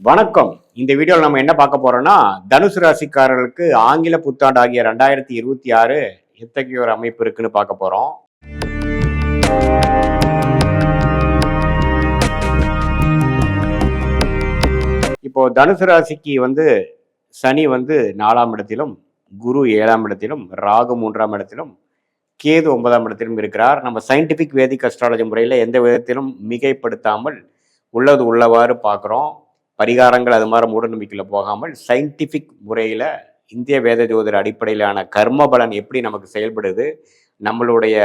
வணக்கம். இந்த வீடியோவில் நம்ம என்ன பார்க்க போறோம்னா, தனுசு ராசிக்காரர்களுக்கு ஆங்கில புத்தாண்டு ஆகிய 2026 எத்தகைய ஒரு அமைப்பு இருக்குன்னு பார்க்க போறோம். இப்போ தனுசு ராசிக்கு சனி 4ஆம் இடத்திலும், குரு 7ஆம் இடத்திலும், ராகு 3ஆம் இடத்திலும், கேது 9ஆம் இடத்திலும் இருக்கிறார். நம்ம சயின்டிபிக் வேதிக் அஸ்ட்ராலஜி முறையில் எந்த விதத்திலும் மிகைப்படுத்தாமல் உள்ளது உள்ளவாறு பார்க்குறோம். பரிகாரங்கள் அது மாதிரி மூட நம்பிக்கையில் போகாமல் சயின்டிஃபிக் முறையில் இந்திய வேத ஜோதிட அடிப்படையிலான கர்ம பலன் எப்படி நமக்கு செயல்படுது, நம்மளுடைய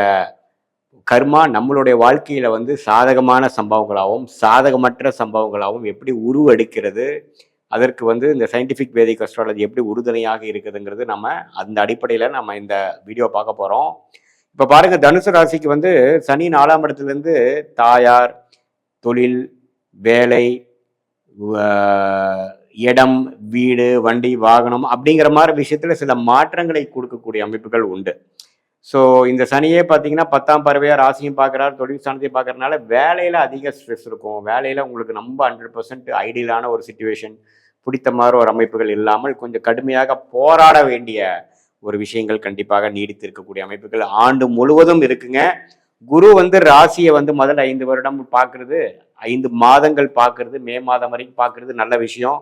கர்மா நம்மளுடைய வாழ்க்கையில் சாதகமான சம்பவங்களாகவும் சாதகமற்ற சம்பவங்களாகவும் எப்படி உருவெடுக்கிறது, அதற்கு இந்த சயின்டிஃபிக் வேதிக் அஸ்ட்ராலஜி எப்படி உறுதுணையாக இருக்குதுங்கிறது நம்ம அந்த அடிப்படையில் நம்ம இந்த வீடியோ பார்க்க போகிறோம். இப்போ பாருங்கள், தனுசு ராசிக்கு சனி 4ஆம் இடத்துலேருந்து தாயார், தொழில், வேலை, இடம், வீடு, வண்டி, வாகனம் அப்படிங்கிற மாதிரி விஷயத்தில் சில மாற்றங்களை கொடுக்கக்கூடிய அமைப்புகள் உண்டு. ஸோ இந்த சனியே பார்த்தீங்கன்னா 10ஆம் பார்வையாக ராசியும் பார்க்குறாரு, தொழில் ஸ்தானத்தையும் பார்க்கறதுனால வேலையில் அதிக ஸ்ட்ரெஸ் இருக்கும். வேலையில் உங்களுக்கு ரொம்ப 100% ஐடியலான ஒரு சுச்சுவேஷன், பிடித்த மாதிரி ஒரு அமைப்புகள் இல்லாமல் கொஞ்சம் கடுமையாக போராட வேண்டிய ஒரு விஷயங்கள் கண்டிப்பாக நீடித்து இருக்கக்கூடிய அமைப்புகள் ஆண்டு முழுவதும் இருக்குங்க. குரு ராசியை முதல் 5 வருடம் பார்க்கறது, 5 மாதங்கள் பார்க்கறது, மே மாதம் வரைக்கும் பார்க்கறது நல்ல விஷயம்.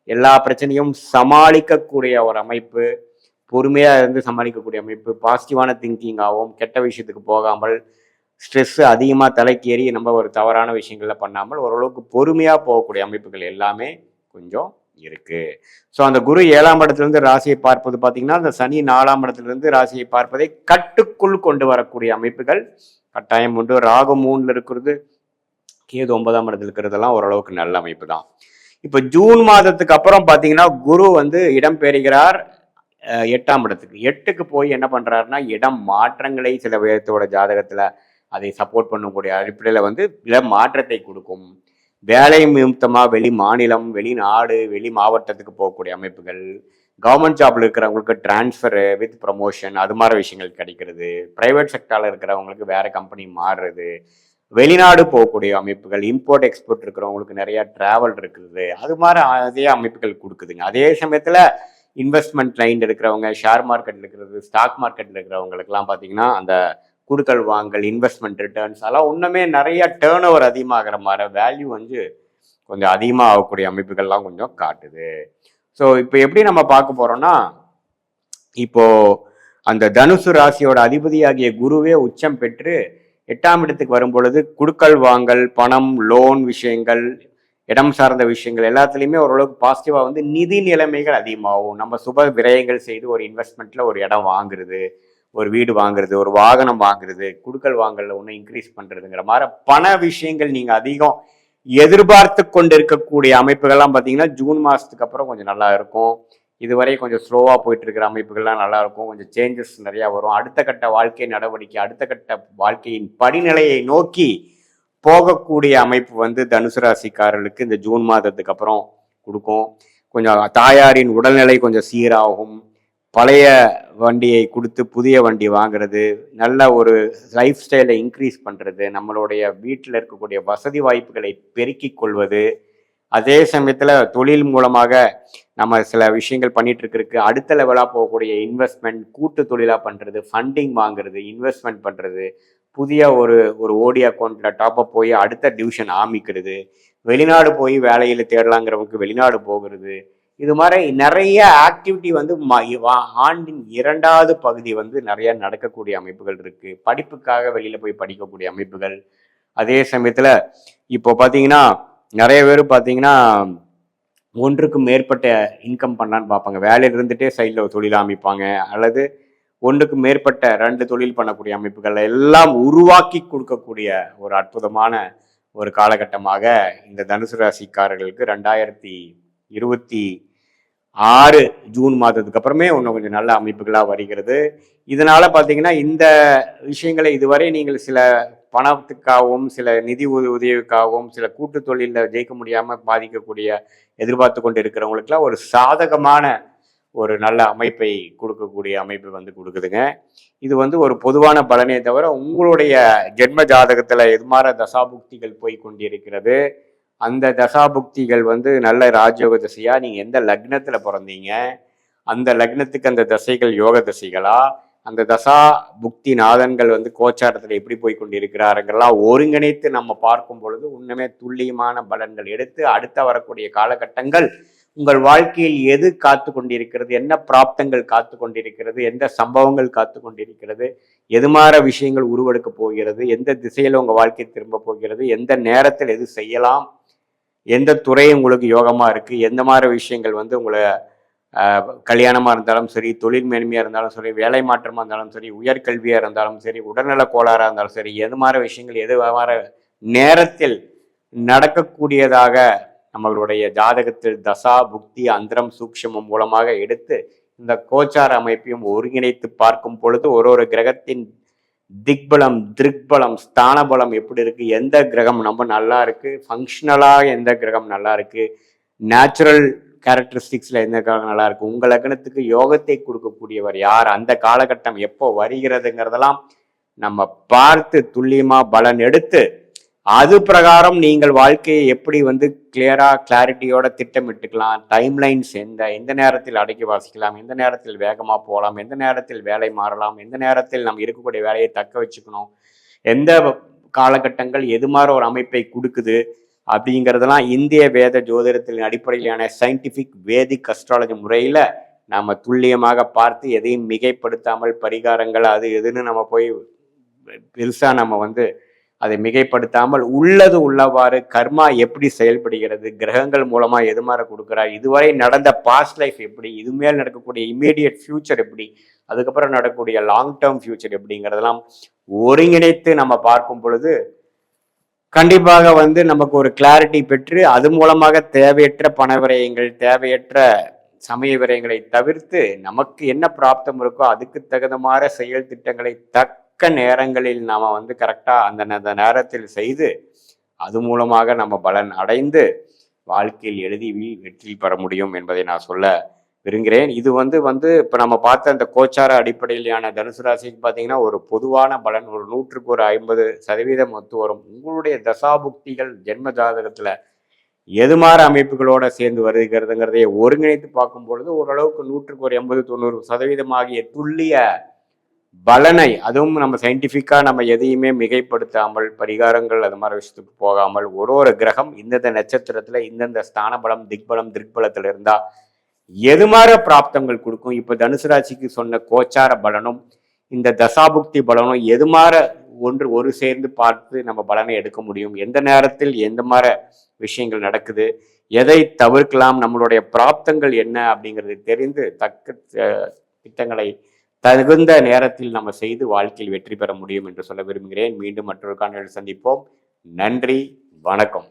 எல்லா பிரச்சனையும் சமாளிக்கக்கூடிய ஒரு அமைப்பு, பொறுமையாக இருந்து சமாளிக்கக்கூடிய அமைப்பு, பாசிட்டிவான திங்கிங்காகவும் கெட்ட விஷயத்துக்கு போகாமல் ஸ்ட்ரெஸ் அதிகமாக தலைக்கேறி நம்ம ஒரு தவறான விஷயங்களில் பண்ணாமல் ஓரளவுக்கு பொறுமையாக போகக்கூடிய அமைப்புகள் எல்லாமே கொஞ்சம் இருக்கு. ஸோ அந்த குரு 7ஆம் இடத்துலேருந்து ராசியை பார்ப்பது பார்த்தீங்கன்னா, அந்த சனி 4ஆம் இடத்துலேருந்து ராசியை பார்ப்பதை கட்டுக்குள் கொண்டு வரக்கூடிய அமைப்புகள் கட்டாயம் உண்டு. ராகு 3ல் இருக்கிறது, கேது 9ஆம் இடத்துல இருக்கிறதெல்லாம் ஓரளவுக்கு நல்ல அமைப்பு தான். இப்போ ஜூன் மாதத்துக்கு அப்புறம் பார்த்தீங்கன்னா குரு இடம் பெறுகிறார் 8ஆம் இடத்துக்கு. 8க்கு போய் என்ன பண்றாருன்னா, இடம் மாற்றங்களை சில பேர்த்தோட ஜாதகத்துல அதை சப்போர்ட் பண்ணக்கூடிய அடிப்படையில் சில மாற்றத்தை கொடுக்கும். வேலை நிமித்தமா வெளி மாநிலம், வெளிநாடு, வெளி மாவட்டத்துக்கு போகக்கூடிய அமைப்புகள், கவர்மெண்ட் ஜாப்ல இருக்கிறவங்களுக்கு டிரான்ஸ்ஃபரு வித் ப்ரமோஷன் அது மாதிரி விஷயங்கள் கிடைக்கிறது, பிரைவேட் செக்டாரில் இருக்கிறவங்களுக்கு வேற கம்பெனி மாறுறது, வெளிநாடு போகக்கூடிய அமைப்புகள், இம்போர்ட் எக்ஸ்போர்ட் இருக்கிறவங்களுக்கு நிறைய டிராவல் இருக்குது, அது மாதிரி அதே அமைப்புகள் கொடுக்குதுங்க. அதே சமயத்தில் இன்வெஸ்ட்மெண்ட் லைன் இருக்கிறவங்க, ஷேர் மார்க்கெட்டில் இருக்கிறது, ஸ்டாக் மார்க்கெட்டில் இருக்கிறவங்களுக்குலாம் பார்த்தீங்கன்னா அந்த குடுக்கல் வாங்கல், இன்வெஸ்ட்மெண்ட் ரிட்டர்ன்ஸ் அதெல்லாம் இன்னுமே நிறைய டேர்ன் ஓவர் அதிகமாகிற மாதிரி வேல்யூ கொஞ்சம் அதிகமாக ஆகக்கூடிய அமைப்புகள்லாம் கொஞ்சம் காட்டுது. ஸோ இப்போ எப்படி நம்ம பார்க்க போறோம்னா, இப்போ அந்த தனுசு ராசியோட அதிபதியாகிய குருவே உச்சம் பெற்று 8ஆம் இடத்துக்கு வரும் பொழுது குடுக்கல் வாங்கல், பணம், லோன் விஷயங்கள், இடம் சார்ந்த விஷயங்கள் எல்லாத்துலேயுமே ஓரளவுக்கு பாசிட்டிவாக நிதி நிலைமைகள் அதிகமாகும். நம்ம சுப விரயங்கள் செய்து ஒரு இன்வெஸ்ட்மெண்ட்ல ஒரு இடம் வாங்குறது, ஒரு வீடு வாங்குறது, ஒரு வாகனம் வாங்குறது, குடுக்கல் வாங்கல ஒன்று இன்க்ரீஸ் பண்றதுங்கிற மாதிரி பண விஷயங்கள் நீங்க அதிகம் எதிர்பார்த்து கொண்டு இருக்கக்கூடிய அமைப்புகள்லாம் பார்த்தீங்கன்னா ஜூன் மாதத்துக்கு அப்புறம் கொஞ்சம் நல்லா இருக்கும். இதுவரை கொஞ்சம் ஸ்லோவாக போயிட்டு இருக்கிற அமைப்புகள்லாம் நல்லா இருக்கும். கொஞ்சம் சேஞ்சஸ் நிறையா வரும். அடுத்த கட்ட வாழ்க்கை நடவடிக்கை, அடுத்த கட்ட வாழ்க்கையின் படிநிலையை நோக்கி போகக்கூடிய அமைப்பு தனுசு ராசிக்காரர்களுக்கு இந்த ஜூன் மாதத்துக்கு அப்புறம் கொடுக்கும். கொஞ்சம் தாயாரின் உடல்நிலை கொஞ்சம் சீராகும். பழைய வண்டியை கொடுத்து புதிய வண்டி வாங்குறது, நல்ல ஒரு லைஃப் ஸ்டைலை இன்க்ரீஸ் பண்ணுறது, நம்மளுடைய வீட்டில் இருக்கக்கூடிய வசதி வாய்ப்புகளை பெருக்கிக் கொள்வது, அதே சமயத்தில் தொழில் மூலமாக நம்ம சில விஷயங்கள் பண்ணிட்டு இருக்கிறதுக்கு அடுத்த லெவலாக போகக்கூடிய இன்வெஸ்ட்மெண்ட், கூட்டு தொழிலாக பண்ணுறது, ஃபண்டிங் வாங்குறது, இன்வெஸ்ட்மெண்ட் பண்ணுறது, புதிய ஒரு ஓடி அக்கௌண்ட்டில் டாப்அப் போய் அடுத்த டிவிஷன் ஆரம்பிக்கிறது, வெளிநாடு போய் வேலையில் தேடலாங்கிறவங்களுக்கு வெளிநாடு போகிறது, இது மாதிரி நிறைய ஆக்டிவிட்டி ஆண்டின் 2வது பகுதி நிறைய நடக்கக்கூடிய அமைப்புகள் இருக்கு. படிப்புக்காக வெளியில போய் படிக்கக்கூடிய அமைப்புகள். அதே சமயத்துல இப்போ பாத்தீங்கன்னா நிறைய பேர் பாத்தீங்கன்னா ஒன்றுக்கு மேற்பட்ட இன்கம் பண்ணலான்னு பார்ப்பாங்க. வேலையில இருந்துட்டே சைட்ல ஒரு தொழில் அமைப்பாங்க, அல்லது ஒன்றுக்கு மேற்பட்ட 2 தொழில் பண்ணக்கூடிய அமைப்புகள் எல்லாம் உருவாக்கி கொடுக்கக்கூடிய ஒரு அற்புதமான ஒரு காலகட்டமாக இந்த தனுசு ராசிக்காரர்களுக்கு 2026 ஜூன் மாதத்துக்கு அப்புறமே இன்னும் கொஞ்சம் நல்ல அமைப்புகளாக வருகிறது. இதனால பார்த்தீங்கன்னா இந்த விஷயங்களை இதுவரை நீங்கள் சில பணத்துக்காகவும் சில நிதி உதவிக்காகவும் சில கூட்டு தொழிலில் ஜெயிக்க முடியாமல் பாதிக்கக்கூடிய எதிர்பார்த்து கொண்டு இருக்கிறவங்களுக்குலாம் ஒரு சாதகமான ஒரு நல்ல அமைப்பை கொடுக்கக்கூடிய அமைப்பு கொடுக்குதுங்க. இது ஒரு பொதுவான பலனே தவிர உங்களுடைய ஜென்ம ஜாதகத்தில் எது மாதிரி தசாபுக்திகள் போய் கொண்டிருக்கிறது, அந்த தசாபுக்திகள் வந்து நல்ல ராஜயோக திசையா, நீங்க எந்த லக்னத்துல பிறந்தீங்க, அந்த லக்னத்துக்கு அந்த தசைகள் யோக தசைகளா, அந்த தசா புக்தி நாதன்கள் வந்து கோச்சாரத்துல எப்படி போய் கொண்டிருக்கிறாருங்கெல்லாம் ஒருங்கிணைத்து நம்ம பார்க்கும் பொழுது உண்மையே துல்லியமான பலன்கள் எடுத்து அடுத்த வரக்கூடிய காலகட்டங்கள் உங்கள் வாழ்க்கையில் எது காத்து கொண்டிருக்கிறது, என்ன பிராப்தங்கள் காத்து கொண்டிருக்கிறது, எந்த சம்பவங்கள் காத்து கொண்டிருக்கிறது, எது மாதிரி விஷயங்கள் உருவெடுக்க போகிறது, எந்த திசையில உங்க வாழ்க்கை திரும்ப போகிறது, எந்த நேரத்தில் எது செய்யலாம், எந்த துறை உங்களுக்கு யோகமா இருக்கு, எந்த மாதிரி விஷயங்கள் வந்து உங்களை கல்யாணமா இருந்தாலும் சரி, தொழில் மேன்மையா இருந்தாலும் சரி, வேலை மாற்றமா இருந்தாலும் சரி, உயர்கல்வியா இருந்தாலும் சரி, உடல்நல கோளாறா இருந்தாலும் சரி, எது மாதிரி விஷயங்கள் எது மாதிரி நேரத்தில் நடக்கக்கூடியதாக நம்மளுடைய ஜாதகத்தில் தசா புக்தி அந்தரம் சூக்ஷமம் மூலமாக எடுத்து இந்த கோச்சார அமைப்பையும் ஒருங்கிணைத்து பார்க்கும் பொழுது ஒரு கிரகத்தின் திக்பலம் திருக்பலம் ஸ்தான பலம் எப்படி இருக்கு, எந்த கிரகம் நம்ம நல்லா இருக்கு, ஃபங்க்ஷனலாக எந்த கிரகம் நல்லா இருக்கு, நேச்சுரல் கேரக்டரிஸ்டிக்ஸ்ல எந்த கிரகம் நல்லா இருக்கு, உங்க லக்னத்துக்கு யோகத்தை கொடுக்கக்கூடியவர் யார், அந்த காலகட்டம் எப்போ வருகிறதுங்கிறதெல்லாம் நம்ம பார்த்து துல்லியமா பலன் எடுத்து அது பிரகாரம் நீங்கள் வாழ்க்கையை எப்படி வந்து கிளாரிட்டியோட திட்டமிட்டுக்கலாம், டைம்லைன்ஸ் எந்த நேரத்தில் அடக்கி வாசிக்கலாம், எந்த நேரத்தில் வேகமா போகலாம், எந்த நேரத்தில் வேலை மாறலாம், எந்த நேரத்தில் நம்ம இருக்கக்கூடிய வேலையை தக்க வச்சுக்கணும், எந்த காலகட்டங்கள் எது மாதிரி ஒரு அமைப்பை கொடுக்குது அப்படிங்கிறதெல்லாம் இந்திய வேத ஜோதிடத்தின் அடிப்படையிலான சயின்டிபிக் வேதிக் அஸ்ட்ராலஜி முறையில நாம துல்லியமாக பார்த்து எதையும் மிகைப்படுத்தாமல் பரிகாரங்கள் அது எதுன்னு நம்ம போய் பெருசா நம்ம வந்து அதை மிகைப்படுத்தாமல் உள்ளது உள்ளவாறு கர்மா எப்படி செயல்படுகிறது, கிரகங்கள் மூலமா எது மாதிரி கொடுக்குறார், இதுவரை நடந்த பாஸ்ட் லைஃப் எப்படி, இது மேல் நடக்கக்கூடிய இம்மீடியட் ஃபியூச்சர் எப்படி, அதுக்கப்புறம் நடக்கக்கூடிய லாங் டேர்ம் ஃபியூச்சர் எப்படிங்கிறதெல்லாம் ஒருங்கிணைத்து நம்ம பார்க்கும் பொழுது கண்டிப்பாக வந்து நமக்கு ஒரு கிளாரிட்டி பெற்று அது மூலமாக தேவையற்ற பண விரயங்கள், தேவையற்ற சமய விரயங்களை தவிர்த்து நமக்கு என்ன பிராப்தம் இருக்கோ அதுக்கு தகுந்த மாதிரி செயல் திட்டங்களை நேரங்களில் நாம வந்து கரெக்டா அந்த நேரத்தில் செய்து அது மூலமாக நம்ம பலன் அடைந்து வாழ்க்கையில் எழுதி வெற்றி பெற முடியும் என்பதை நான் சொல்ல விரும்புகிறேன். இது வந்து இப்ப நம்ம பார்த்த அந்த கோச்சார அடிப்படையிலான தனுசு ராசிக்கு பார்த்தீங்கன்னா ஒரு பொதுவான பலன் ஒரு 100க்கு ஒரு 50% ஒத்து வரும். உங்களுடைய தசாபுக்திகள் ஜென்ம ஜாதகத்துல எது மாதிரி அமைப்புகளோட சேர்ந்து வருகிறதுங்கிறதை ஒருங்கிணைத்து பார்க்கும் பொழுது ஓரளவுக்கு 100க்கு ஒரு 80-90% ஆகிய துல்லிய பலனை, அதுவும் நம்ம சயின்டிஃபிக்கா நம்ம எதையுமே மிகைப்படுத்தாமல் பரிகாரங்கள் அது மாதிரி விஷயத்துக்கு போகாமல் ஒரு கிரகம் இந்தந்த நட்சத்திரத்துல இந்தந்த ஸ்தான பலம் திக்பலம் திருப்பலத்துல இருந்தா எது மாதிரி பிராப்தங்கள் கொடுக்கும். இப்ப தனுசு ராசிக்கு சொன்ன கோச்சார பலனும் இந்த தசாபுக்தி பலனும் எது மாதிரி ஒரு சேர்ந்து பார்த்து நம்ம பலனை எடுக்க முடியும், எந்த நேரத்தில் எந்த மாதிரி விஷயங்கள் நடக்குது, எதை தவிர்க்கலாம், நம்மளுடைய பிராப்தங்கள் என்ன அப்படிங்கிறது தெரிந்து தக்க திட்டங்களை தகுந்த நேரத்தில் நம்ம செய்து வாழ்க்கையில் வெற்றி பெற முடியும் என்று சொல்ல விரும்புகிறேன். மீண்டும் மற்றொரு காணொளியில் சந்திப்போம். நன்றி, வணக்கம்.